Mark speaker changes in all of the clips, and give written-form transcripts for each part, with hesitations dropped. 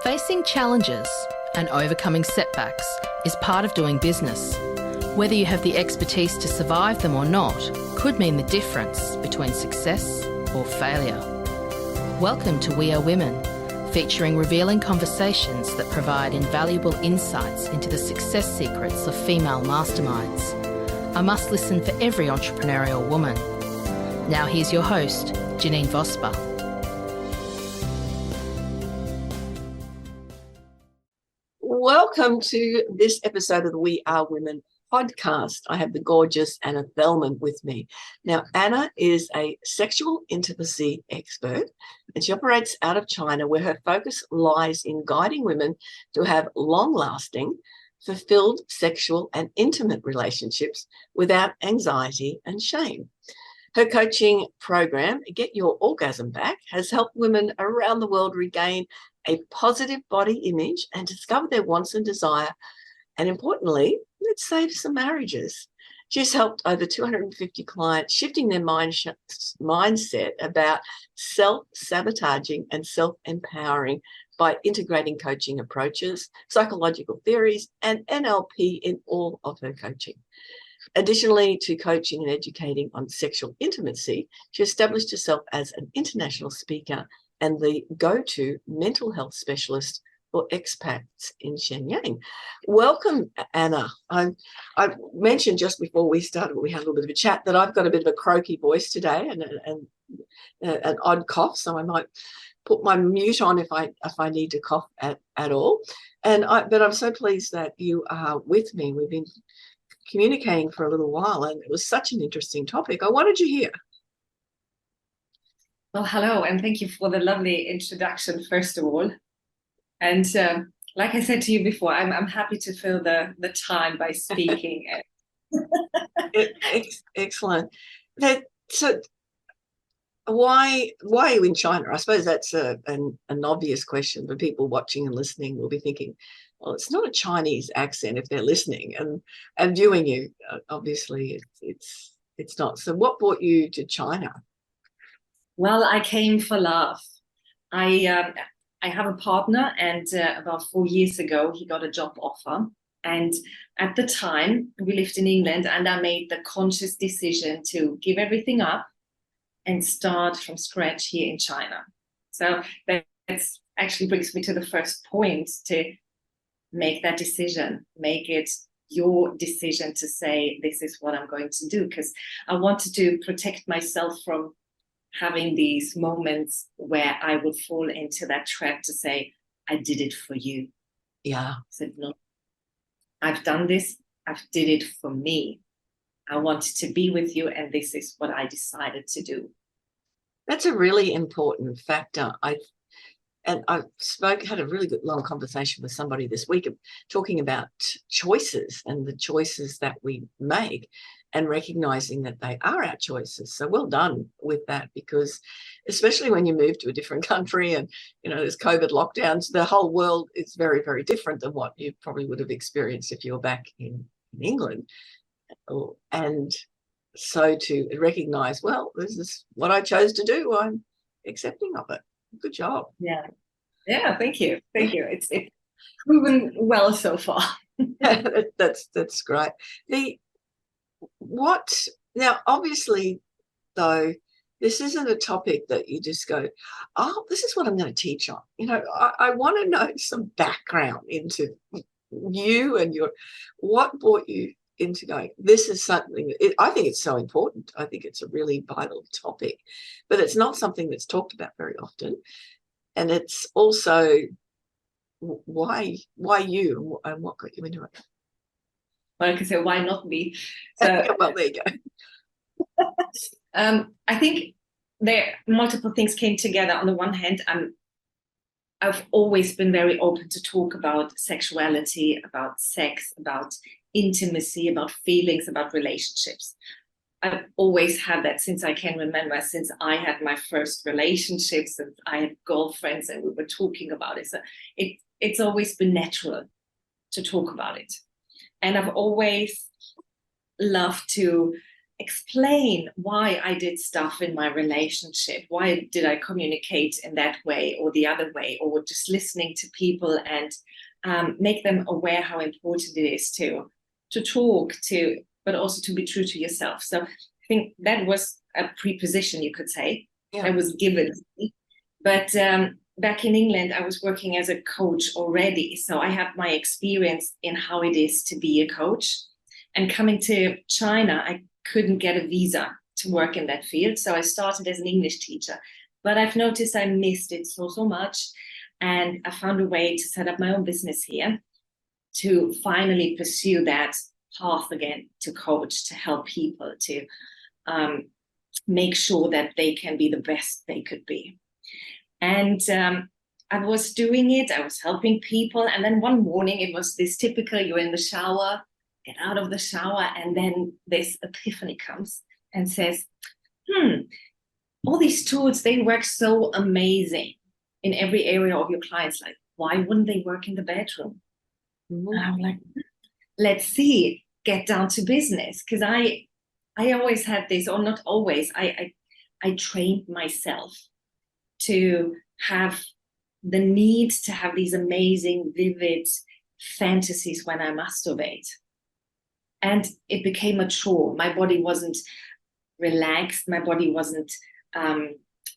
Speaker 1: Facing challenges and overcoming setbacks is part of doing business. Whether you have the expertise to survive them or not could mean the difference between success or failure. Welcome to We Are Women, featuring revealing conversations that provide invaluable insights into the success secrets of female masterminds. A must listen for every entrepreneurial woman. Now here's your host, Janine Vosper.
Speaker 2: Welcome to this episode of the We Are Women podcast. I have the gorgeous Anna Thellmann with me. Now, Anna is a sexual intimacy expert, and she operates out of China, where her focus lies in guiding women to have long-lasting, fulfilled sexual and intimate relationships without anxiety and shame. Her coaching program, Get Your Orgasm Back, has helped women around the world regain a positive body image and discover their wants and desire. And importantly, it saves some marriages. She's helped over 250 clients shifting their mindset about self-sabotaging and self-empowering by integrating coaching approaches, psychological theories, and NLP in all of her coaching. Additionally to coaching and educating on sexual intimacy, she established herself as an international speaker and the go-to mental health specialist for expats in Shenyang. Welcome, Anna. I mentioned just before we started, we had a little bit of a chat, that I've got a bit of a croaky voice today and an odd cough, so I might put my mute on if I need to cough at all. But I'm so pleased that you are with me. We've been communicating for a little while, and it was such an interesting topic. What did you hear?
Speaker 3: Well, hello, and thank you for the lovely introduction, first of all. And like I said to you before, I'm happy to fill the time by speaking.
Speaker 2: Excellent. So why are you in China? I suppose that's an obvious question, but people watching and listening will be thinking, well, it's not a Chinese accent if they're listening and viewing you. Obviously, it's not. So what brought you to China?
Speaker 3: Well, I came for love. I have a partner, and about 4 years ago, he got a job offer. And at the time, we lived in England, and I made the conscious decision to give everything up and start from scratch here in China. So that actually brings me to the first point, to make that decision, make it your decision to say, this is what I'm going to do, because I wanted to protect myself from having these moments where I would fall into that trap to say, I did it for you.
Speaker 2: Yeah.
Speaker 3: I said, no, I've done this. I've did it for me. I wanted to be with you, and this is what I decided to do.
Speaker 2: That's a really important factor. I had a really good long conversation with somebody this week talking about choices and the choices that we make, and recognizing that they are our choices. So well done with that, because especially when you move to a different country and, there's COVID lockdowns, the whole world is very, very different than what you probably would have experienced if you were back in England. And so to recognize, well, this is what I chose to do. I'm accepting of it. Good job.
Speaker 3: Yeah, thank you. It's proven well so far.
Speaker 2: That's great. Now, obviously, though, this isn't a topic that you just go, oh, this is what I'm going to teach on. I want to know some background into you and what brought you into going, this is something, I think it's so important. I think it's a really vital topic, but it's not something that's talked about very often. And it's also why you and what got you into it?
Speaker 3: Well, I can say, why not me? So,
Speaker 2: well, there you
Speaker 3: go. I think there multiple things came together. On the one hand, I've always been very open to talk about sexuality, about sex, about intimacy, about feelings, about relationships. I've always had that since I can remember, since I had my first relationships and I had girlfriends and we were talking about it. So it's always been natural to talk about it. And I've always loved to explain why I did stuff in my relationship. Why did I communicate in that way or the other way, or just listening to people and make them aware how important it is to talk to, but also to be true to yourself. So I think that was a preposition, you could say, that was given to me. But back in England, I was working as a coach already. So I have my experience in how it is to be a coach. And coming to China, I couldn't get a visa to work in that field. So I started as an English teacher. But I've noticed I missed it so much. And I found a way to set up my own business here to finally pursue that path again, to coach, to help people, to make sure that they can be the best they could be. And I was doing it, I was helping people. And then one morning, it was this typical, you're in the shower, get out of the shower, and then this epiphany comes and says, all these tools, they work so amazing in every area of your client's life. Why wouldn't they work in the bedroom? And I'm like, let's see, get down to business. Because I always had this, or not always, I trained myself to have the need to have these amazing, vivid fantasies when I masturbate. And it became a chore. My body wasn't relaxed. My body wasn't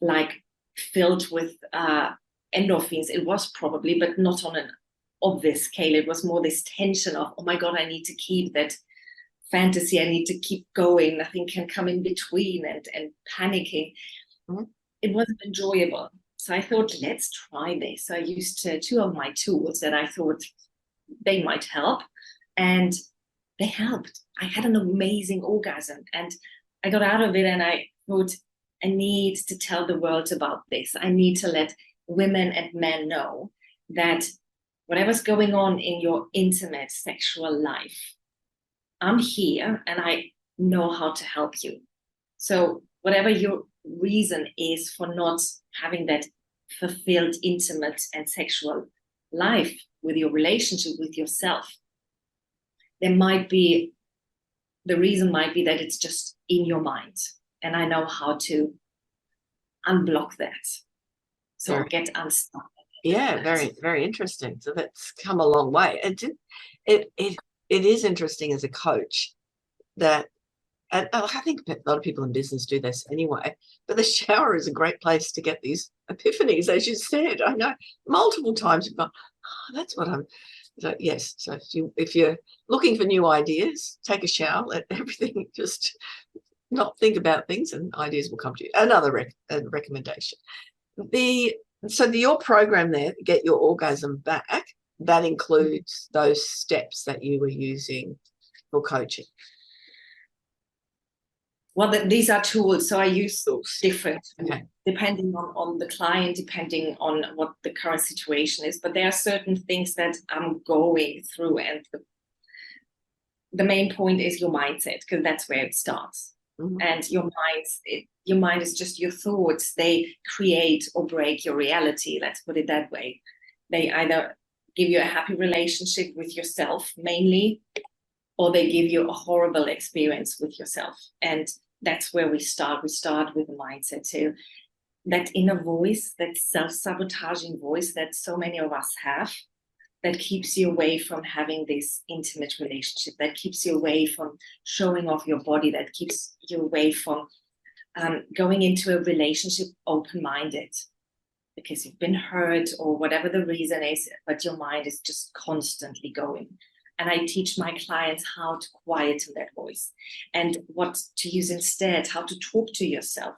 Speaker 3: like filled with endorphins. It was probably, but not on an obvious scale. It was more this tension of, oh my God, I need to keep that fantasy. I need to keep going. Nothing can come in between, and panicking. It wasn't enjoyable. So I thought, let's try this. So I used two of my tools that I thought they might help, and they helped. I had an amazing orgasm, and I got out of it, and I thought, I need to tell the world about this. I need to let women and men know that whatever's going on in your intimate sexual life, I'm here and I know how to help you. So whatever your reason is for not having that fulfilled, intimate and sexual life with your relationship with yourself, the reason might be that it's just in your mind. And I know how to unblock that. So get unstuck.
Speaker 2: Yeah, very, very interesting. So that's come a long way. It is interesting as a coach that, and I think a lot of people in business do this anyway, but the shower is a great place to get these epiphanies, as you said. I know multiple times you've gone, oh, that's what I'm. So yes, so if you're looking for new ideas, take a shower, let everything just not think about things, and ideas will come to you. Another recommendation. Your program there, Get Your Orgasm Back, that includes those steps that you were using for coaching.
Speaker 3: Well, these are tools, so I use those different, depending on the client, depending on what the current situation is. But there are certain things that I'm going through, and the main point is your mindset, because that's where it starts. And your mind is just your thoughts. They create or break your reality. Let's put it that way. They either give you a happy relationship with yourself mainly, or they give you a horrible experience with yourself. And that's where we start. We start with the mindset too. That inner voice, that self-sabotaging voice that so many of us have, that keeps you away from having this intimate relationship, that keeps you away from showing off your body, that keeps you away from going into a relationship open-minded, because you've been hurt or whatever the reason is, but your mind is just constantly going. And I teach my clients how to quieten that voice and what to use instead, how to talk to yourself.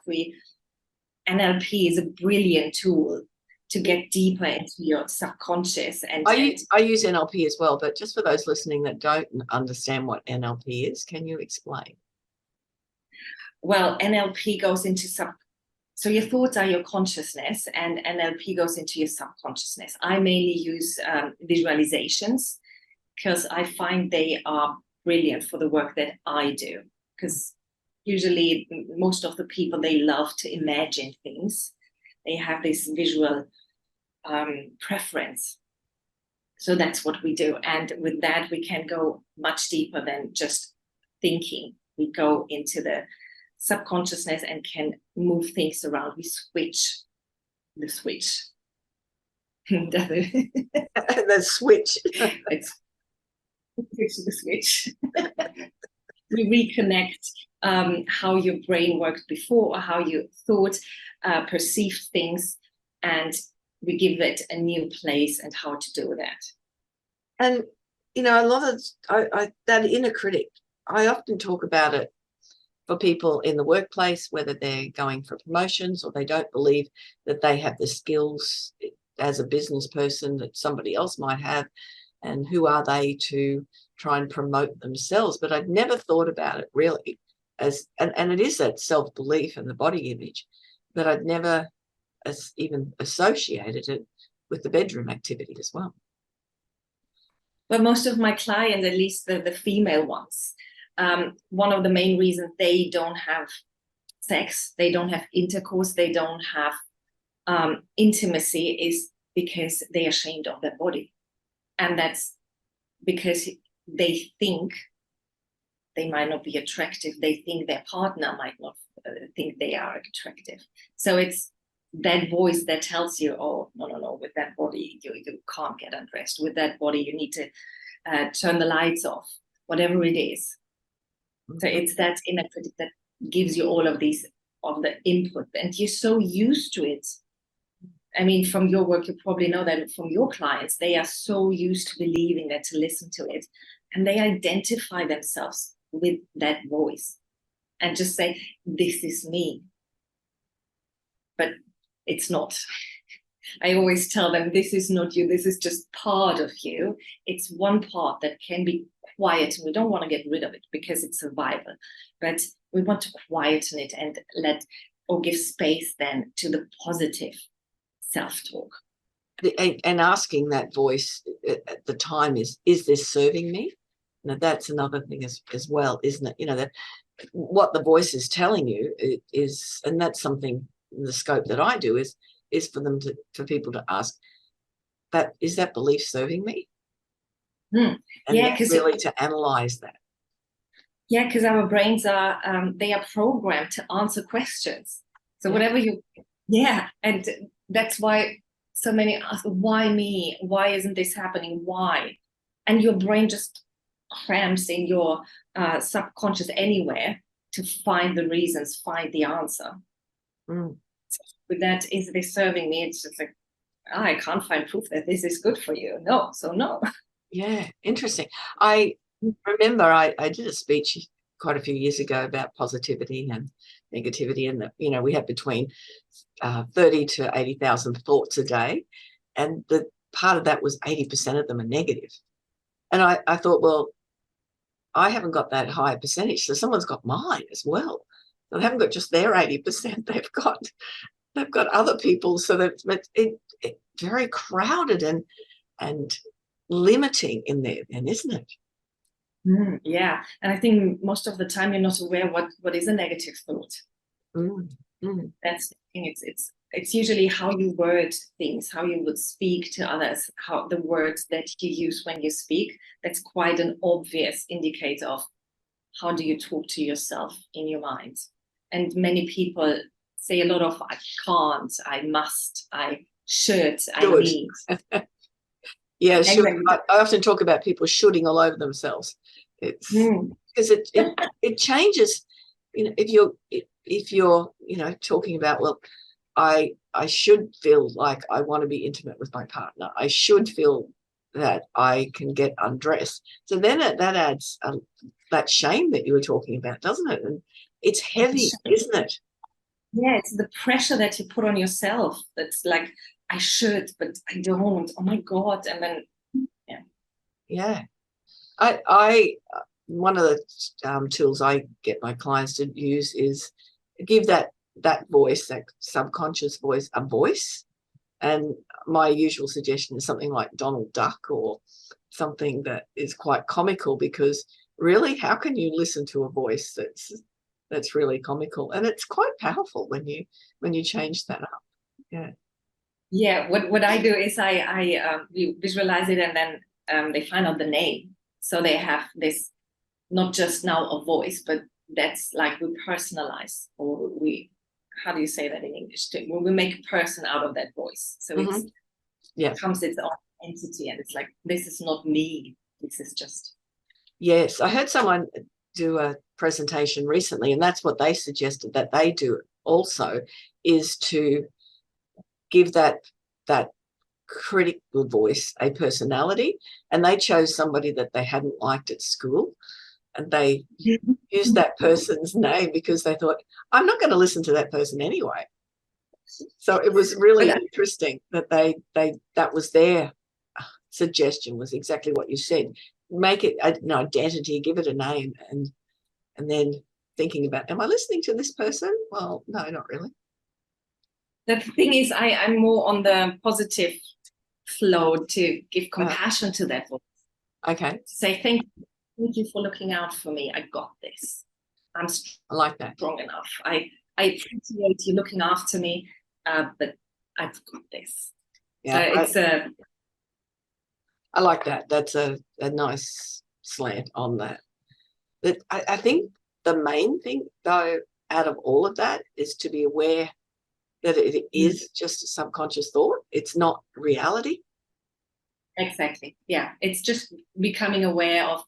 Speaker 3: NLP is a brilliant tool to get deeper into your subconscious. And I
Speaker 2: use NLP as well, but just for those listening that don't understand what NLP is, can you explain?
Speaker 3: Well, NLP goes into so your thoughts are your consciousness, and NLP goes into your subconsciousness. I mainly use visualizations, because I find they are brilliant for the work that I do. Because usually most of the people, they love to imagine things. They have this visual preference. So that's what we do. And with that, we can go much deeper than just thinking. we go into the subconsciousness and can move things around. We switch the switch.
Speaker 2: The switch.
Speaker 3: It's the switch. We reconnect how your brain worked before, or how you thought, perceived things, and we give it a new place and how to do that.
Speaker 2: And a lot of that inner critic, I often talk about it for people in the workplace, whether they're going for promotions or they don't believe that they have the skills as a business person that somebody else might have, and who are they to try and promote themselves. But I've never thought about it really as, and it is that self-belief and the body image, but I'd never even associated it with the bedroom activity as well.
Speaker 3: But most of my clients, at least the female ones, one of the main reasons they don't have sex, they don't have intercourse, they don't have intimacy is because they're ashamed of their body. And that's because they think they might not be attractive. They think their partner might not think they are attractive. So it's that voice that tells you, oh, no, with that body, you can't get undressed. With that body, you need to turn the lights off, whatever it is. So it's that inner critic that gives you all of these, of the input, and you're so used to it. I mean, from your work, you probably know that from your clients, they are so used to believing that, to listen to it, and they identify themselves with that voice and just say, this is me. But it's not. I always tell them, this is not you. This is just part of you. It's one part that can be quiet, and we don't want to get rid of it because it's survival. But we want to quieten it and give space then to the positive self-talk.
Speaker 2: And asking that voice at the time is this serving me? Now that's another thing as well, isn't it? That what the voice is telling you is, and that's something in the scope that I do is for people to ask, that is that belief serving me? And because really to analyze that.
Speaker 3: Yeah, because our brains are they are programmed to answer questions. So whatever and that's why so many ask, why me? Why isn't this happening? Why? And your brain just crams in your subconscious anywhere to find the reasons, find the answer. So with that, is this serving me? It's just like, I can't find proof that this is good for you. No.
Speaker 2: Yeah, interesting. I remember I did a speech quite a few years ago about positivity and negativity, and we have between 30 to 80,000 thoughts a day, and the part of that was 80% of them are negative. And I thought, well, I haven't got that high percentage, so someone's got mine as well. So they haven't got just their 80%; they've got other people. So that's it very crowded and limiting in there, then, isn't it?
Speaker 3: Yeah, and I think most of the time you're not aware what is a negative thought. That's the thing. It's usually how you word things, how you would speak to others, how the words that you use when you speak. That's quite an obvious indicator of how do you talk to yourself in your mind. And many people say a lot of I can't, I must, I should, I need.
Speaker 2: Yeah, exactly. I often talk about people shoulding all over themselves. It's because it changes. If you're talking about, well, I should feel like I want to be intimate with my partner. I should feel that I can get undressed. So then that adds that shame that you were talking about, doesn't it? And it's heavy, isn't it?
Speaker 3: Yeah, it's the pressure that you put on yourself. That's like, I should, but I don't. Oh my God! And then,
Speaker 2: yeah. I one of the tools I get my clients to use is give that voice, that subconscious voice, a voice. And my usual suggestion is something like Donald Duck or something that is quite comical, because really, how can you listen to a voice that's really comical? And it's quite powerful when you change that up.
Speaker 3: Yeah. What I do is I visualize it, and then they find out the name. So they have this, not just now a voice, but that's like we personalize, or we, how do you say that in English? We make a person out of that voice. So
Speaker 2: Mhm.
Speaker 3: it becomes its own entity, and it's like, this is not me. This is just.
Speaker 2: Yes, I heard someone do a presentation recently, and that's what they suggested that they do also, is to give that critical voice a personality. And they chose somebody that they hadn't liked at school, and they used that person's name because they thought, I'm not going to listen to that person anyway. So it was really interesting that that was their suggestion, was exactly what you said. Make it an identity, give it a name, and then thinking about, am I listening to this person? Well, no, not really.
Speaker 3: The thing is, I'm more on the positive flow, to give compassion to that voice.
Speaker 2: Okay.
Speaker 3: To say, thank you for looking out for me. I got this. I
Speaker 2: like that.
Speaker 3: Strong enough. I appreciate you looking after me, but I've got this.
Speaker 2: Yeah,
Speaker 3: so it's
Speaker 2: I like that. That's a nice slant on that. But I think the main thing, though, out of all of that, is to be aware that it is just a subconscious thought. It's not reality.
Speaker 3: Exactly. Yeah. It's just becoming aware of,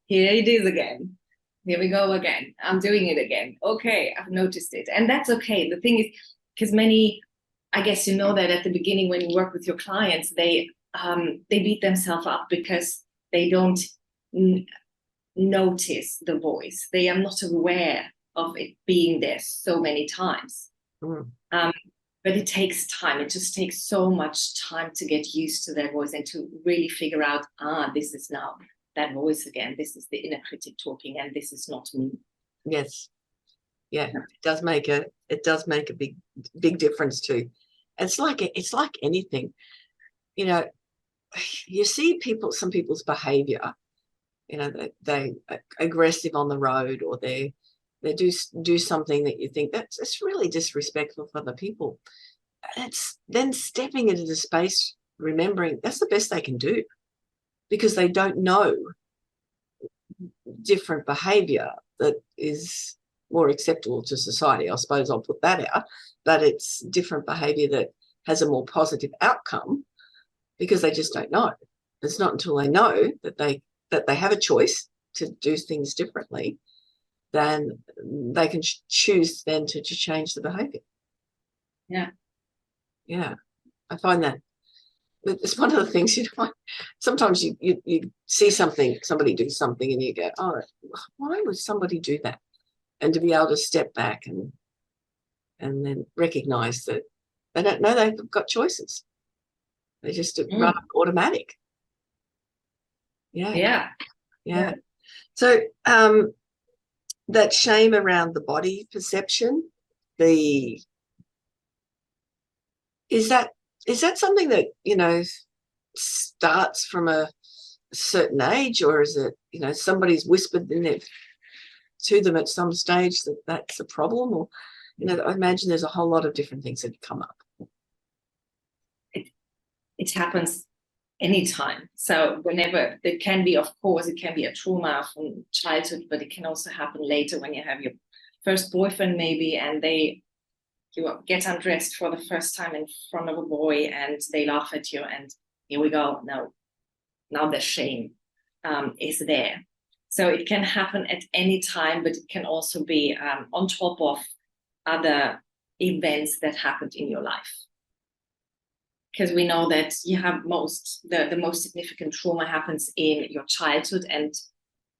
Speaker 3: here it is again. Here we go again. I'm doing it again. Okay, I've noticed it. And that's okay. The thing is, because I guess you know that at the beginning when you work with your clients, they beat themselves up because they don't notice the voice. They are not aware of it being there so many times. But it takes time. It just takes so much time to get used to that voice and to really figure out, this is now that voice again. This is the inner critic talking, and this is not me.
Speaker 2: Yes. Yeah, it does make a big difference too. It's like anything. You know, you see some people's behavior, you know, they aggressive on the road, or they do something that you think it's really disrespectful for the people. It's then stepping into the space, remembering that's the best they can do, because they don't know different behavior that is more acceptable to society. I suppose I'll put that out, but it's different behavior that has a more positive outcome, because they just don't know. It's not until they know that they have a choice to do things differently, then they can choose then to change the behavior. Yeah, I find that it's one of the things, you know, sometimes you see somebody do something and you go, oh, why would somebody do that? And to be able to step back and then recognize that they don't know they've got choices. They just run automatic. Yeah. So that shame around the body perception, is that something that, you know, starts from a certain age, or is it, you know, somebody's whispered in it to them at some stage that that's a problem? Or, you know, I imagine there's a whole lot of different things that come up.
Speaker 3: It happens anytime. So whenever, it can be, of course, it can be a trauma from childhood, but it can also happen later when you have your first boyfriend maybe, and you get undressed for the first time in front of a boy and they laugh at you, and here we go. Now the shame is there. So it can happen at any time, but it can also be on top of other events that happened in your life. Because we know that you have the most significant trauma happens in your childhood, and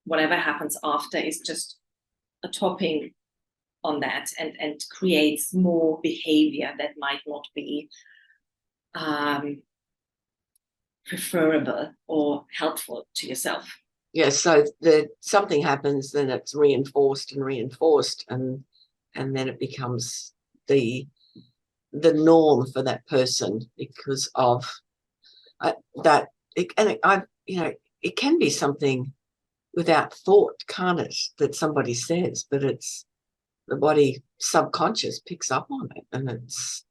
Speaker 3: whatever happens after is just a topping on that, and creates more behavior that might not be preferable or helpful to yourself.
Speaker 2: Yes, so something happens, then it's reinforced, and then it becomes the norm for that person because of that. It can be something without thought, can't it? That somebody says, but it's the body subconscious picks up on it, and it's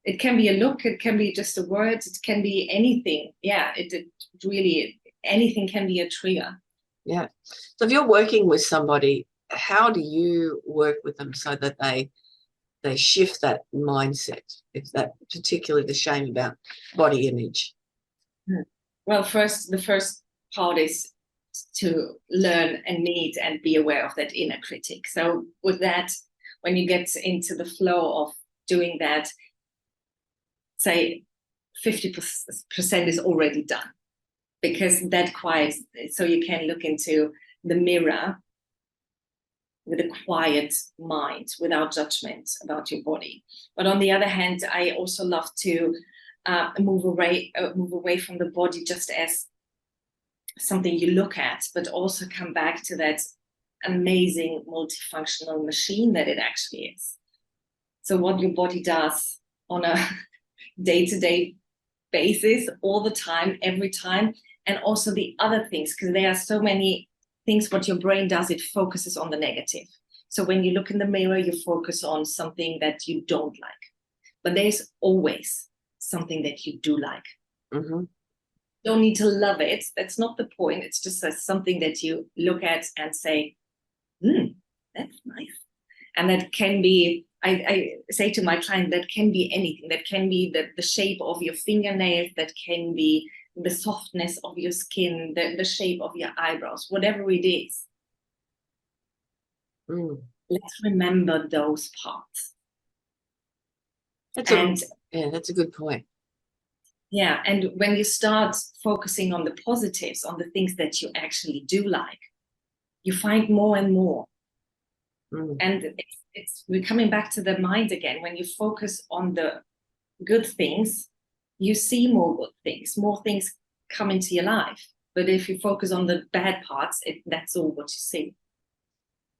Speaker 3: it can be a look, it can be just a word, it can be anything. It really, anything can be a trigger.
Speaker 2: Yeah. So if you're working with somebody, how do you work with them so that they shift that mindset, if that particularly the shame about body image?
Speaker 3: Well, the first part is to learn and meet and be aware of that inner critic. So with that, when you get into the flow of doing that, say 50% is already done, because that quiets, so you can look into the mirror with a quiet mind without judgment about your body. But on the other hand, I also love to move away from the body just as something you look at, but also come back to that amazing multifunctional machine that it actually is. So what your body does on a day-to-day basis, all the time, every time, and also the other things, because there are so many things what your brain does, it focuses on the negative. So when you look in the mirror, you focus on something that you don't like, but there's always something that you do like.
Speaker 2: Mm-hmm.
Speaker 3: Don't need to love it. That's not the point. It's just something that you look at and say, that's nice. And that can be, I say to my client, that can be anything. That can be the shape of your fingernails. That can be the softness of your skin, the shape of your eyebrows, whatever it is. Let's remember those parts.
Speaker 2: That's a good point.
Speaker 3: Yeah, and when you start focusing on the positives, on the things that you actually do like, you find more and more. And we're coming back to the mind again. When you focus on the good things, you see more good things, more things come into your life. But if you focus on the bad parts, that's all what you see.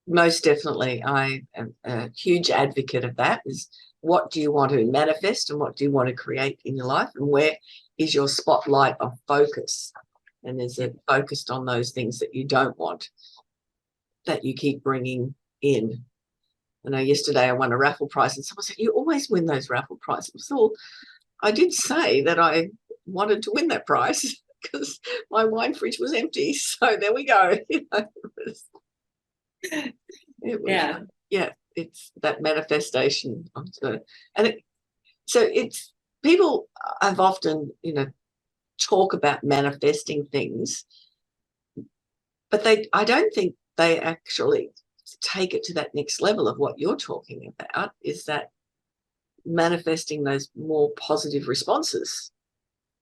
Speaker 2: Most definitely. I am a huge advocate of that. Is what do you want to manifest and what do you want to create in your life, and where is your spotlight of focus? And is it focused on those things that you don't want, that you keep bringing in? I know yesterday I won a raffle prize and someone said, you always win those raffle prizes. So I did say that I wanted to win that prize because my wine fridge was empty. So there we go. It's that manifestation of it's people have often talk about manifesting things, but I don't think they actually take it to that next level of what you're talking about, is that manifesting those more positive responses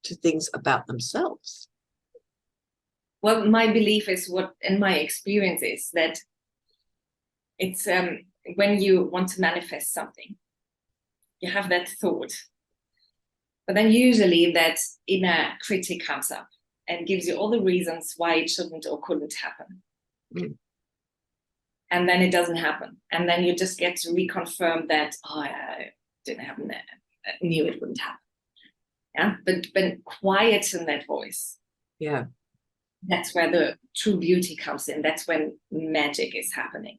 Speaker 2: to things about themselves.
Speaker 3: Well, my belief is and my experience is that it's when you want to manifest something, you have that thought, but then usually that inner critic comes up and gives you all the reasons why it shouldn't or couldn't happen. And then it doesn't happen. And then you just get to reconfirm that, it didn't happen. I knew it wouldn't happen. Yeah, but quieten that voice.
Speaker 2: Yeah.
Speaker 3: That's where the true beauty comes in. That's when magic is happening.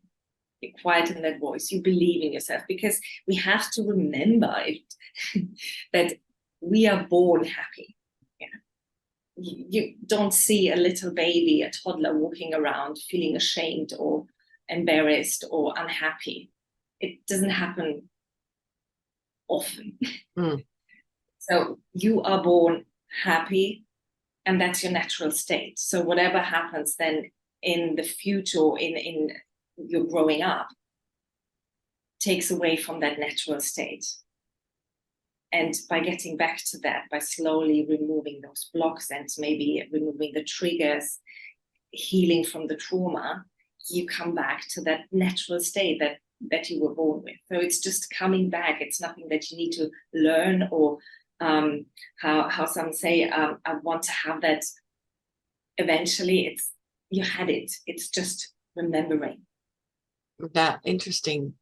Speaker 3: You quieten that voice. You believe in yourself, because we have to remember that we are born happy. Yeah. You don't see a little baby, a toddler walking around feeling ashamed or embarrassed or unhappy. It doesn't happen often. So you are born happy, and that's your natural state. So whatever happens then in the future, in your growing up, takes away from that natural state. And by getting back to that, by slowly removing those blocks and maybe removing the triggers, healing from the trauma, you come back to that natural state that you were born with. So it's just coming back. It's nothing that you need to learn, or how some say, I want to have that eventually. You had it. It's just remembering.
Speaker 2: That interesting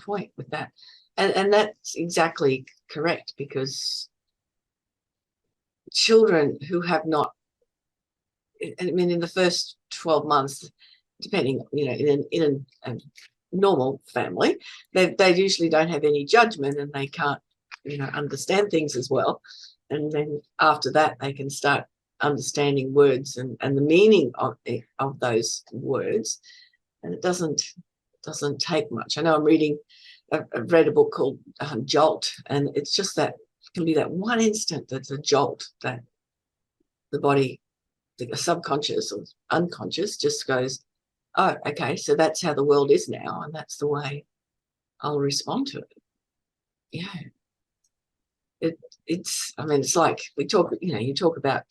Speaker 2: point with that. And that's exactly correct, because children who have not, I mean, in the first 12 months, depending, in a normal family, they usually don't have any judgment, and they can't, understand things as well. And then after that, they can start understanding words and the meaning of those words. And it doesn't take much. I know I've read a book called Jolt, and it's just that it can be that one instant that's a jolt that the body, the subconscious or unconscious, just goes, oh, okay, so that's how the world is now, and that's the way I'll respond to it. Yeah. It's like we talk, you talk about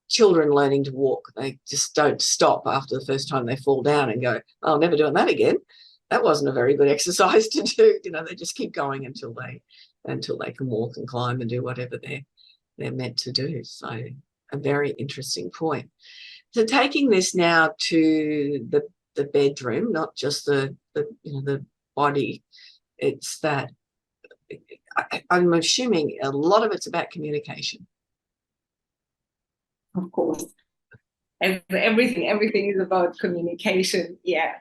Speaker 2: children learning to walk. They just don't stop after the first time they fall down and go, oh, never doing that again. That wasn't a very good exercise to do. They just keep going until they can walk and climb and do whatever they're meant to do. So a very interesting point. So taking this now to the bedroom, not just the body, it's that I'm assuming a lot of it's about communication.
Speaker 3: Of course. Everything is about communication. Yeah.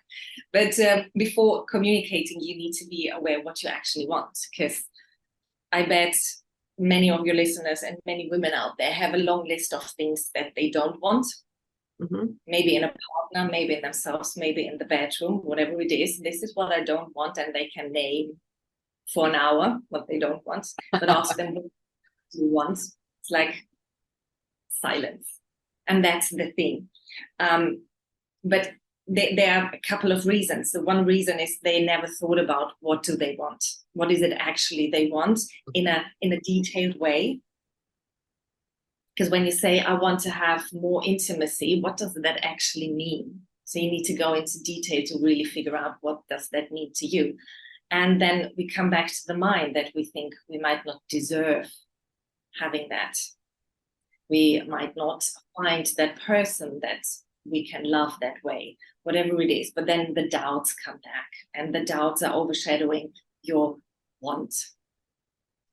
Speaker 3: But before communicating, you need to be aware of what you actually want, because I bet many of your listeners and many women out there have a long list of things that they don't want. Mm-hmm. Maybe in a partner, maybe in themselves, maybe in the bedroom, whatever it is. This is what I don't want, and they can name for an hour what they don't want, but ask them what you want. It's like silence. And that's the thing. But there are a couple of reasons. The one reason is they never thought about what do they want? What is it actually they want in a detailed way? Because when you say, I want to have more intimacy, what does that actually mean? So you need to go into detail to really figure out what does that mean to you. And then we come back to the mind that we think we might not deserve having that. We might not find that person that we can love that way, whatever it is. But then the doubts come back, and the doubts are overshadowing your want.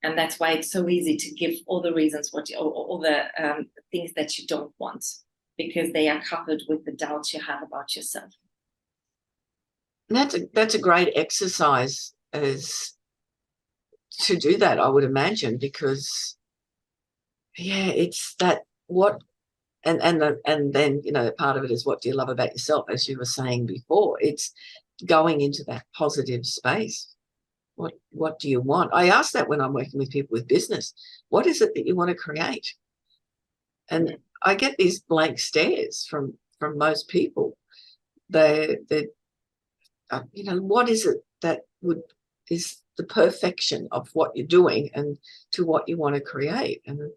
Speaker 3: And that's why it's so easy to give all the reasons, all the things that you don't want, because they are coupled with the doubts you have about yourself.
Speaker 2: That's a great exercise as to do that, I would imagine, because it's that what and then part of it is what do you love about yourself, as you were saying before. It's going into that positive space. What do you want? I ask that when I'm working with people with business. What is it that you want to create? And I get these blank stares from most people. They what is it that is the perfection of what you're doing and to what you want to create? And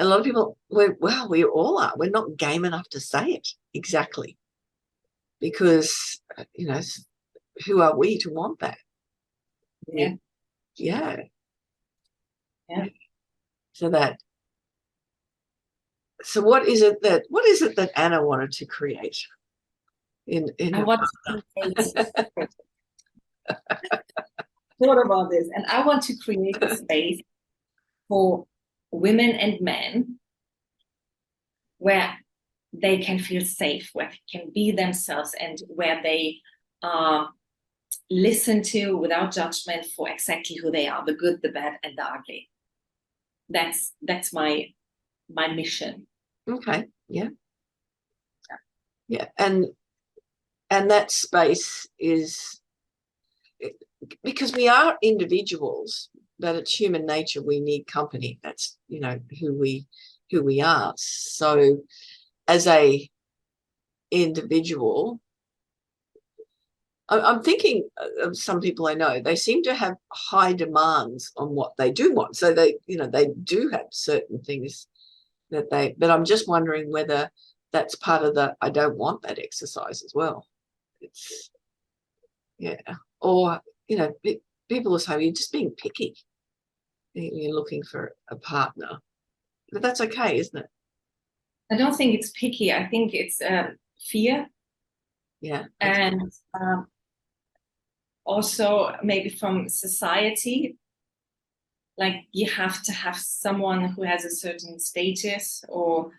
Speaker 2: a lot of people, we all are. We're not game enough to say it exactly, because who are we to want that?
Speaker 3: Yeah.
Speaker 2: So what is it that Anna wanted to create in
Speaker 3: I want to create thought about this, and I want to create a space for women and men where they can feel safe, where they can be themselves, and where they are listened to without judgment for exactly who they are, the good, the bad, and the ugly. That's my mission.
Speaker 2: Okay. Yeah. And that space is, because we are individuals, but it's human nature. We need company. That's who we are. So as a individual, I'm thinking of some people I know. They seem to have high demands on what they do want. So they do have certain things but I'm just wondering whether that's part of the I don't want that exercise as well. It's or people will say you're just being picky. You're looking for a partner, but that's okay, isn't it?
Speaker 3: I don't think it's picky. I think it's fear.
Speaker 2: Yeah.
Speaker 3: And also maybe from society, like you have to have someone who has a certain status or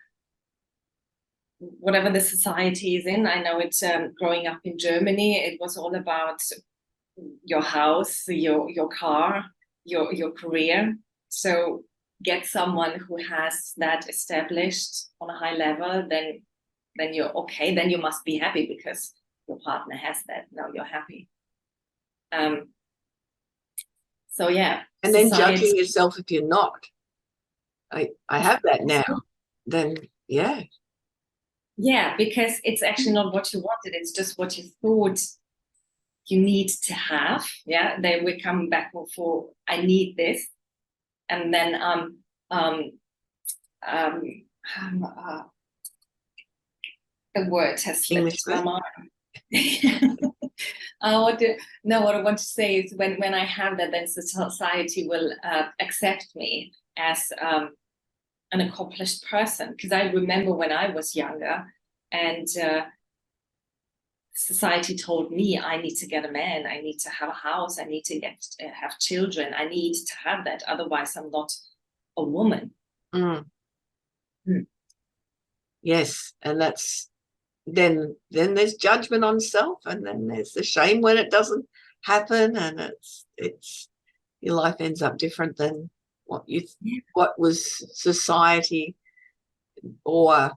Speaker 3: whatever the society is in. I know it's growing up in Germany, it was all about your house, your car, your career. So get someone who has that established on a high level, then you're okay. Then you must be happy because your partner has that. Now you're happy. So yeah.
Speaker 2: And then judging yourself if you're not. I have that now. Then yeah.
Speaker 3: Yeah, because it's actually not what you wanted. It's just what you thought you need to have. Yeah, then we come back for I need this, and then the word has slipped my mind. What I want to say is when I have that, then society will accept me as an accomplished person. Because I remember when I was younger, and society told me I need to get a man, I need to have a house, I need to have children, I need to have that, otherwise I'm not a woman.
Speaker 2: Yes, and that's then there's judgment on self, and then there's the shame when it doesn't happen, and it's your life ends up different than what was society or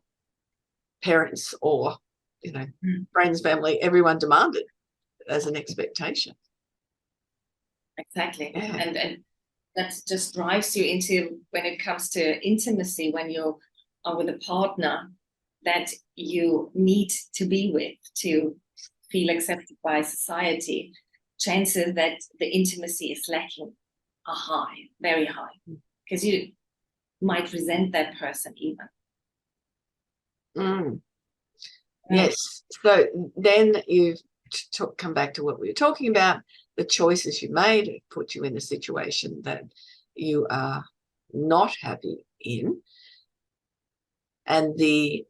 Speaker 2: parents or friends, family, everyone demanded as an expectation.
Speaker 3: Exactly. Yeah. And that just drives you into, when it comes to intimacy, when you are with a partner that you need to be with to feel accepted by society, chances that the intimacy is lacking are high, very high, because you might resent that person even.
Speaker 2: Yes. So then you've come back to what we were talking about. The choices you made put you in a situation that you are not happy in, and the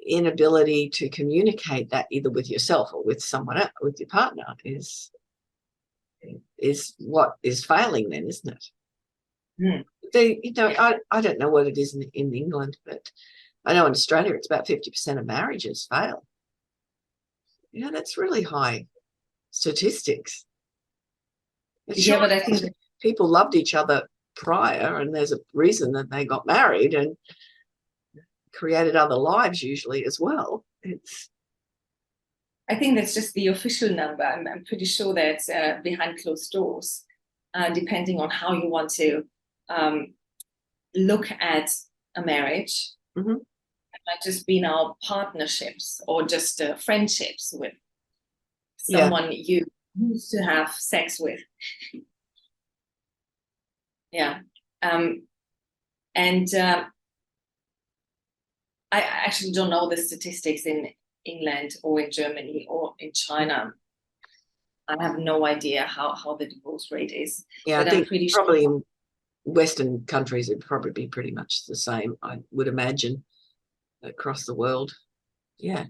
Speaker 2: inability to communicate that either with yourself or with someone else, with your partner, is what is failing then, isn't it? I don't know what it is in England, but I know in Australia it's about 50% of marriages fail. That's really high statistics.
Speaker 3: Yeah, but I think
Speaker 2: people loved each other prior, and there's a reason that they got married and created other lives usually as well.
Speaker 3: I think that's just the official number. I'm pretty sure that's behind closed doors, depending on how you want to look at a marriage. It might just be now partnerships or just friendships with someone you used to have sex with. I actually don't know the statistics in England or in Germany or in China. I have no idea how the divorce rate is.
Speaker 2: Yeah, but I think probably in Western countries it'd probably be pretty much the same, I would imagine, across the world. Yeah.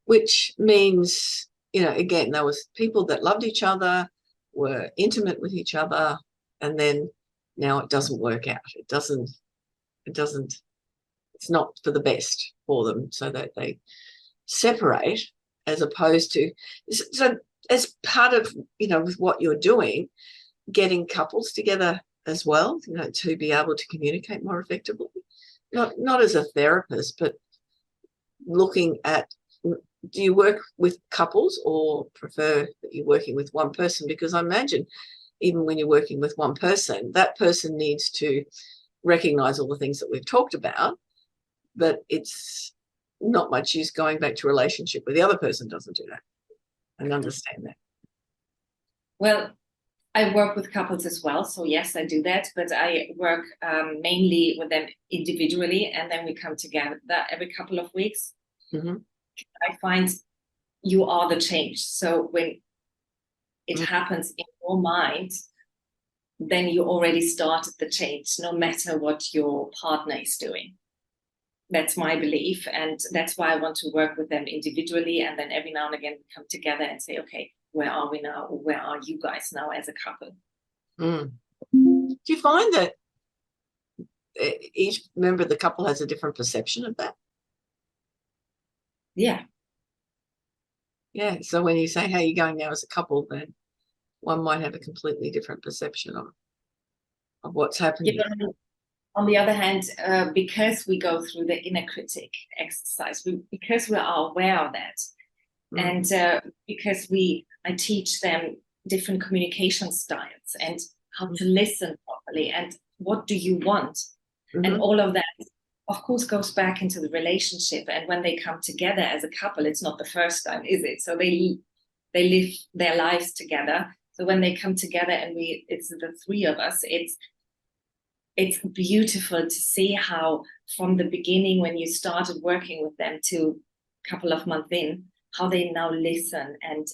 Speaker 2: Which means, again, there was people that loved each other, were intimate with each other, and then now it doesn't work out. It's not for the best for them, so that they separate, as opposed to, so as part of, with what you're doing, getting couples together as well, to be able to communicate more effectively, not as a therapist, but looking at, do you work with couples or prefer that you're working with one person? Because I imagine even when you're working with one person, that person needs to recognize all the things that we've talked about, but it's not much use going back to a relationship where the other person doesn't do that and understand that.
Speaker 3: Well, I work with couples as well, so yes, I do that, but I work mainly with them individually, and then we come together every couple of weeks. I find you are the change. So when it happens in your mind, then you already started the change, no matter what your partner is doing. That's my belief, and that's why I want to work with them individually, and then every now and again we come together and say, okay, where are we now, or where are you guys now as a couple?
Speaker 2: Do you find that each member of the couple has a different perception of that?
Speaker 3: Yeah.
Speaker 2: So when you say, how are you going now as a couple, then one might have a completely different perception of what's happening.
Speaker 3: on the other hand, because we go through the inner critic exercise, because we are aware of that, and because I teach them different communication styles and how to listen properly and what do you want, and all of that, of course, goes back into the relationship. And when they come together as a couple, it's not the first time, is it? So they live their lives together. So when they come together and it's the three of us, it's beautiful to see how from the beginning, when you started working with them to a couple of months in, how they now listen and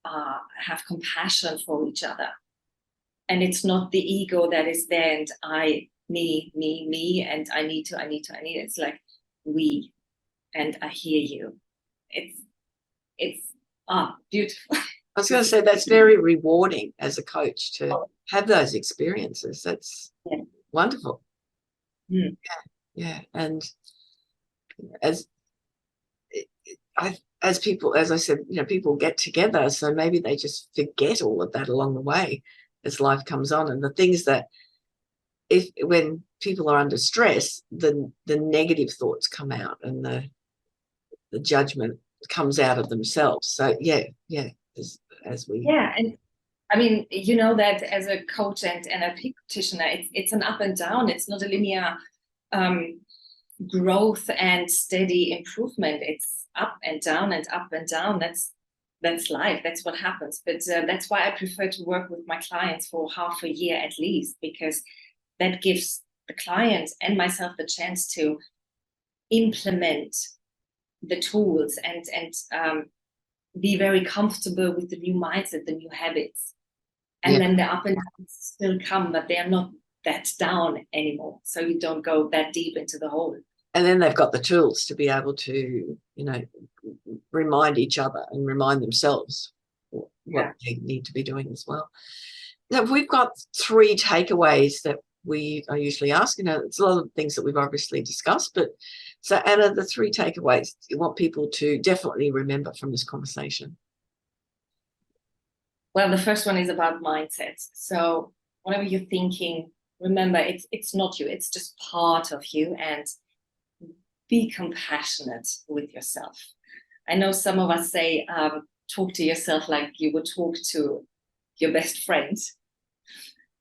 Speaker 3: have compassion for each other. And it's not the ego that is there and me, and I need to. It's like we, and I hear you. It's beautiful.
Speaker 2: I was going to say that's very rewarding as a coach to have those experiences. That's wonderful. Yeah. And as people, as I said, people get together, so maybe they just forget all of that along the way as life comes on, and the things that when people are under stress, the negative thoughts come out and the judgment comes out of themselves. So as we
Speaker 3: and I mean, that as a coach and a peak practitioner, it's an up and down. It's not a linear growth and steady improvement. It's up and down and up and down. That's life. That's what happens. But that's why I prefer to work with my clients for half a year at least, because that gives the client and myself the chance to implement the tools and be very comfortable with the new mindset, the new habits. And then the up and downs still come, but they are not that down anymore. So you don't go that deep into the hole.
Speaker 2: And then they've got the tools to be able to, remind each other and remind themselves what they need to be doing as well. Now, we've got 3 takeaways that I usually ask. It's a lot of things that we've obviously discussed, but so Anna, the 3 takeaways you want people to definitely remember from this conversation.
Speaker 3: Well, the first one is about mindset. So whatever you're thinking, remember it's not you, it's just part of you, and be compassionate with yourself. I know some of us say, talk to yourself like you would talk to your best friend.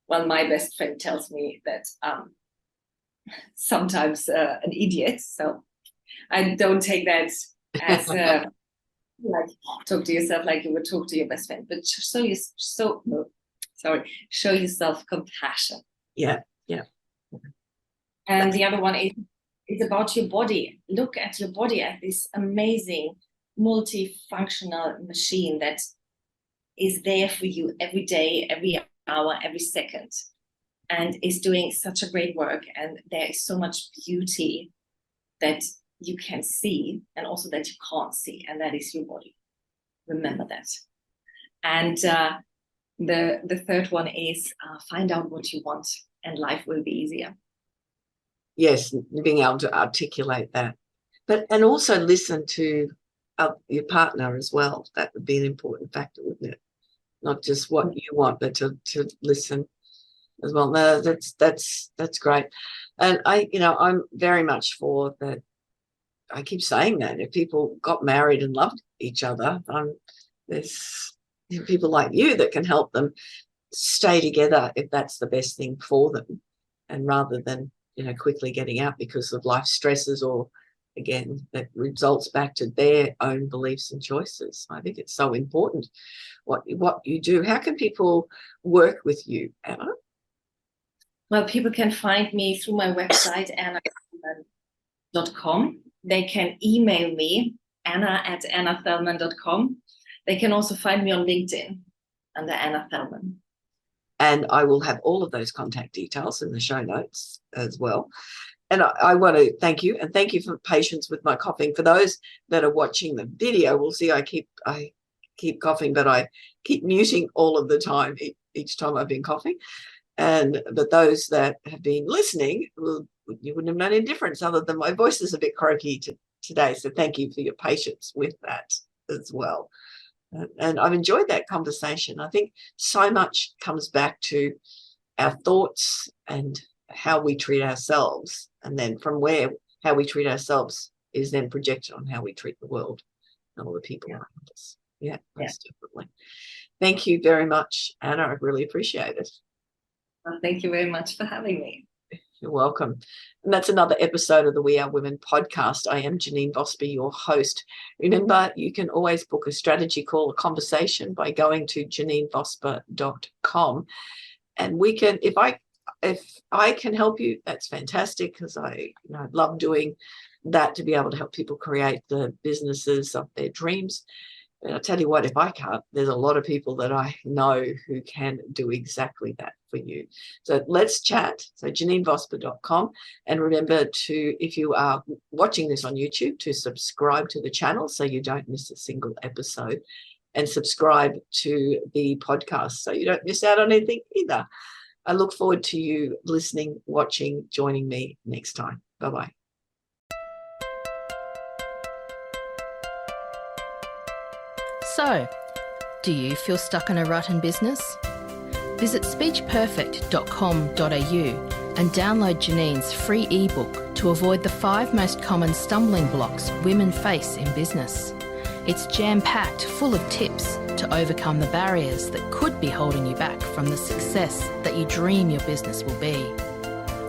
Speaker 3: Well, my best friend tells me that sometimes an idiot. So I don't take that as like talk to yourself like you would talk to your best friend, but show yourself compassion.
Speaker 2: Yeah.
Speaker 3: And the other one is about your body. Look at your body as this amazing multifunctional machine that is there for you every day, every hour, every second, and is doing such a great work. And there is so much beauty that you can see and also that you can't see, and that is your body. Remember that. And the third one is find out what you want and life will be easier.
Speaker 2: Yes, being able to articulate that, and also listen to your partner as well. That would be an important factor, wouldn't it? Not just what you want, but to listen as well. No, that's great. And I'm very much for that. I keep saying that if people got married and loved each other, there's people like you that can help them stay together if that's the best thing for them, and rather than quickly getting out because of life stresses, or again that results back to their own beliefs and choices. I think it's so important what you do. How can people work with you, Anna?
Speaker 3: Well, people can find me through my website, anna.com. They can email me, anna@annathellmann.com. They can also find me on LinkedIn under Anna Thellmann.
Speaker 2: And I will have all of those contact details in the show notes as well. And I want to thank you, and thank you for patience with my coughing. For those that are watching the video, we'll see I keep coughing, but I keep muting all of the time each time I've been coughing. But those that have been listening, you wouldn't have known any difference other than my voice is a bit croaky today. So thank you for your patience with that as well. And I've enjoyed that conversation. I think so much comes back to our thoughts and how we treat ourselves, and then from where how we treat ourselves is then projected on how we treat the world and all the people around us. Yeah, most definitely. Thank you very much, Anna. I really appreciate it.
Speaker 3: Well, thank you very much for having me.
Speaker 2: You're welcome. And that's another episode of the We Are Women podcast. I am Janine Vosper, your host. Remember, you can always book a strategy call, a conversation by going to JanineVosper.com. And we can, if I can help you, that's fantastic, because I love doing that, to be able to help people create the businesses of their dreams. And I'll tell you what, if I can't, there's a lot of people that I know who can do exactly that for you. So let's chat. So JanineVosper.com. And remember to, if you are watching this on YouTube, to subscribe to the channel so you don't miss a single episode, and subscribe to the podcast so you don't miss out on anything either. I look forward to you listening, watching, joining me next time. Bye-bye.
Speaker 1: So, do you feel stuck in a rut in business? Visit speechperfect.com.au and download Janine's free ebook to avoid the 5 most common stumbling blocks women face in business. It's jam-packed, full of tips to overcome the barriers that could be holding you back from the success that you dream your business will be.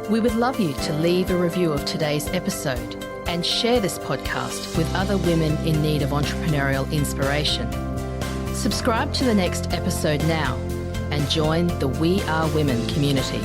Speaker 1: We would love you to leave a review of today's episode and share this podcast with other women in need of entrepreneurial inspiration. Subscribe to the next episode now and join the We Are Women community.